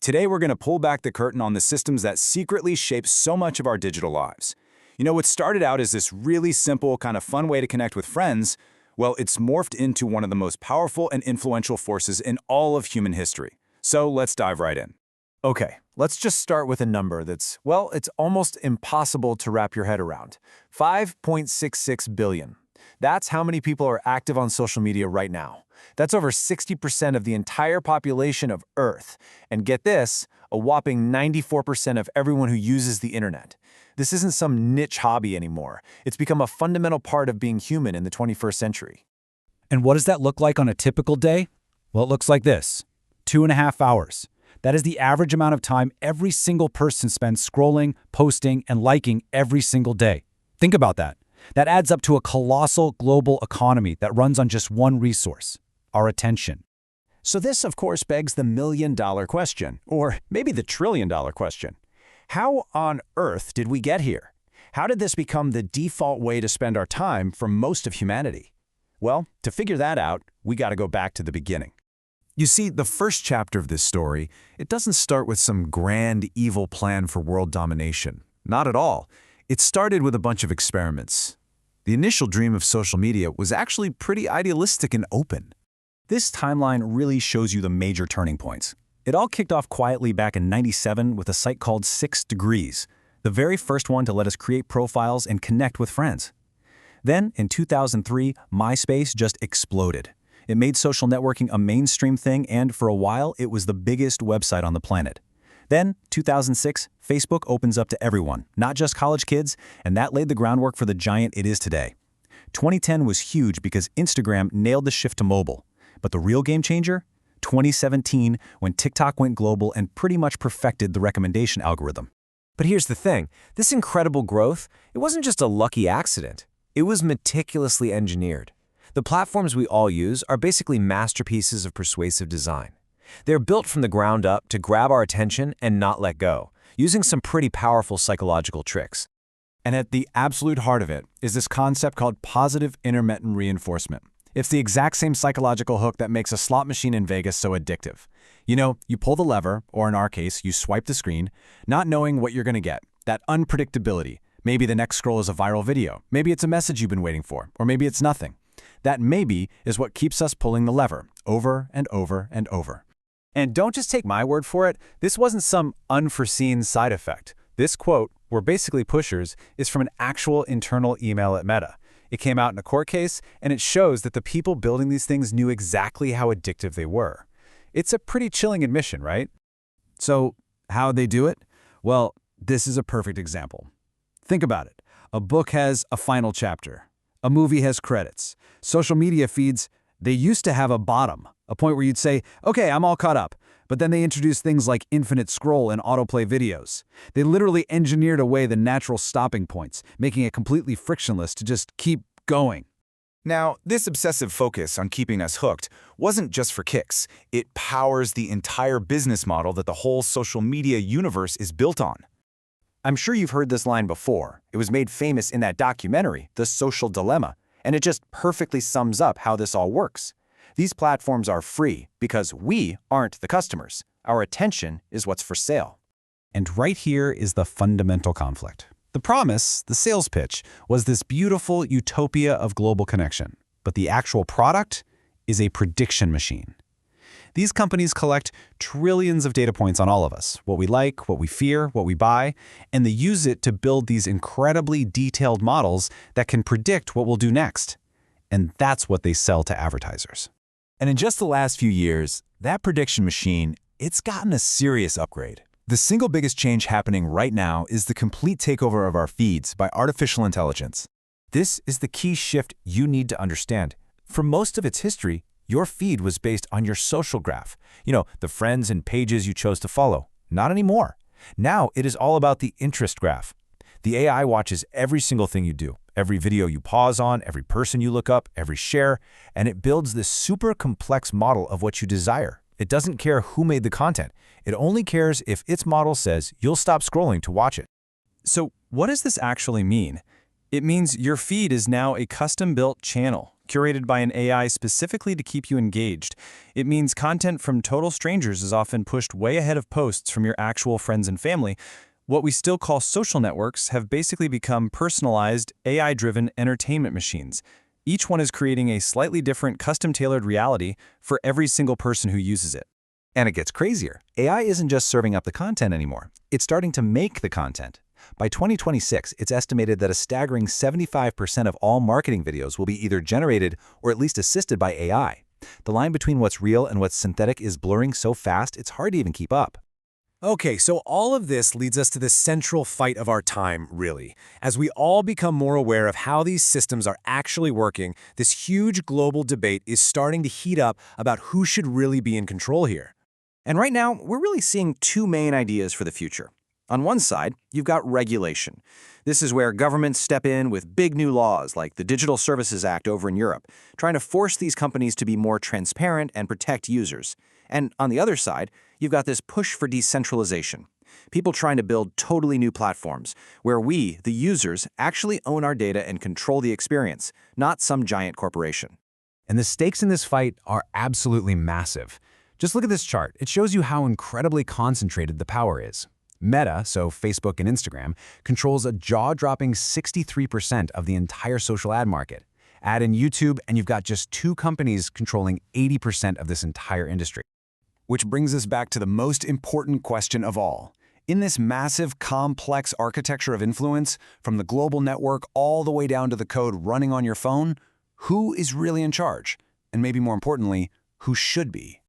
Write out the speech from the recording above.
Today we're going to pull back the curtain on the systems that secretly shape so much of our digital lives. You know, what started out as this really simple, kind of fun way to connect with friends, well, it's morphed into one of the most powerful and influential forces in all of human history. So let's dive right in. Okay, let's just start with a number that's, well, it's almost impossible to wrap your head around. 5.66 billion. That's how many people are active on social media right now. That's over 60% of the entire population of Earth. And get this, a whopping 94% of everyone who uses the internet. This isn't some niche hobby anymore. It's become a fundamental part of being human in the 21st century. And what does that look like on a typical day? Well, it looks like this: 2.5 hours. That is the average amount of time every single person spends scrolling, posting, and liking every single day. Think about that. That adds up to a colossal global economy that runs on just one resource: our attention. So this, of course, begs the million-dollar question, or maybe the trillion-dollar question. How on earth did we get here? How did this become the default way to spend our time for most of humanity? Well, to figure that out, we got to go back to the beginning. You see, the first chapter of this story, it doesn't start with some grand, evil plan for world domination. Not at all. It started with a bunch of experiments. The initial dream of social media was actually pretty idealistic and open. This timeline really shows you the major turning points. It all kicked off quietly back in '97 with a site called 6 Degrees, the very first one to let us create profiles and connect with friends. Then, in 2003, MySpace just exploded. It made social networking a mainstream thing, and for a while, it was the biggest website on the planet. Then, 2006, Facebook opens up to everyone, not just college kids, and that laid the groundwork for the giant it is today. 2010 was huge because Instagram nailed the shift to mobile. But the real game changer? 2017, when TikTok went global and pretty much perfected the recommendation algorithm. But here's the thing, this incredible growth, it wasn't just a lucky accident. It was meticulously engineered. The platforms we all use are basically masterpieces of persuasive design. They're built from the ground up to grab our attention and not let go, using some pretty powerful psychological tricks. And at the absolute heart of it is this concept called positive intermittent reinforcement. It's the exact same psychological hook that makes a slot machine in Vegas so addictive. You know, you pull the lever, or in our case, you swipe the screen, not knowing what you're going to get. That unpredictability. Maybe the next scroll is a viral video. Maybe it's a message you've been waiting for. Or maybe it's nothing. That maybe is what keeps us pulling the lever over and over and over. And don't just take my word for it. This wasn't some unforeseen side effect. This quote, "We're basically pushers," is from an actual internal email at Meta. It came out in a court case, and it shows that the people building these things knew exactly how addictive they were. It's a pretty chilling admission, right? So, how'd they do it? Well, this is a perfect example. Think about it. A book has a final chapter. A movie has credits. Social media feeds, they used to have a bottom, a point where you'd say, okay, I'm all caught up. But then they introduced things like infinite scroll and autoplay videos. They literally engineered away the natural stopping points, making it completely frictionless to just keep going. Now, this obsessive focus on keeping us hooked wasn't just for kicks. It powers the entire business model that the whole social media universe is built on. I'm sure you've heard this line before. It was made famous in that documentary, The Social Dilemma, and it just perfectly sums up how this all works. These platforms are free because we aren't the customers. Our attention is what's for sale. And right here is the fundamental conflict. The promise, the sales pitch, was this beautiful utopia of global connection. But the actual product is a prediction machine. These companies collect trillions of data points on all of us, what we like, what we fear, what we buy, and they use it to build these incredibly detailed models that can predict what we'll do next. And that's what they sell to advertisers. And in just the last few years, that prediction machine, it's gotten a serious upgrade. The single biggest change happening right now is the complete takeover of our feeds by artificial intelligence. This is the key shift you need to understand. For most of its history, your feed was based on your social graph. You know, the friends and pages you chose to follow. Not anymore. Now it is all about the interest graph. The AI watches every single thing you do, every video you pause on, every person you look up, every share, and it builds this super complex model of what you desire. It doesn't care who made the content. It only cares if its model says you'll stop scrolling to watch it. So what does this actually mean? It means your feed is now a custom-built channel curated by an AI specifically to keep you engaged. It means content from total strangers is often pushed way ahead of posts from your actual friends and family. What we still call social networks have basically become personalized, AI-driven entertainment machines. Each one is creating a slightly different custom-tailored reality for every single person who uses it. And it gets crazier. AI isn't just serving up the content anymore. It's starting to make the content. By 2026, it's estimated that a staggering 75% of all marketing videos will be either generated or at least assisted by AI. The line between what's real and what's synthetic is blurring so fast it's hard to even keep up. Okay, so all of this leads us to the central fight of our time, really. As we all become more aware of how these systems are actually working, this huge global debate is starting to heat up about who should really be in control here. And right now, we're really seeing two main ideas for the future. On one side, you've got regulation. This is where governments step in with big new laws like the Digital Services Act over in Europe, trying to force these companies to be more transparent and protect users. And on the other side, you've got this push for decentralization. People trying to build totally new platforms where we, the users, actually own our data and control the experience, not some giant corporation. And the stakes in this fight are absolutely massive. Just look at this chart. It shows you how incredibly concentrated the power is. Meta, so Facebook and Instagram, controls a jaw-dropping 63% of the entire social ad market. Add in YouTube, and you've got just two companies controlling 80% of this entire industry. Which brings us back to the most important question of all. In this massive, complex architecture of influence, from the global network all the way down to the code running on your phone, who is really in charge? And maybe more importantly, who should be?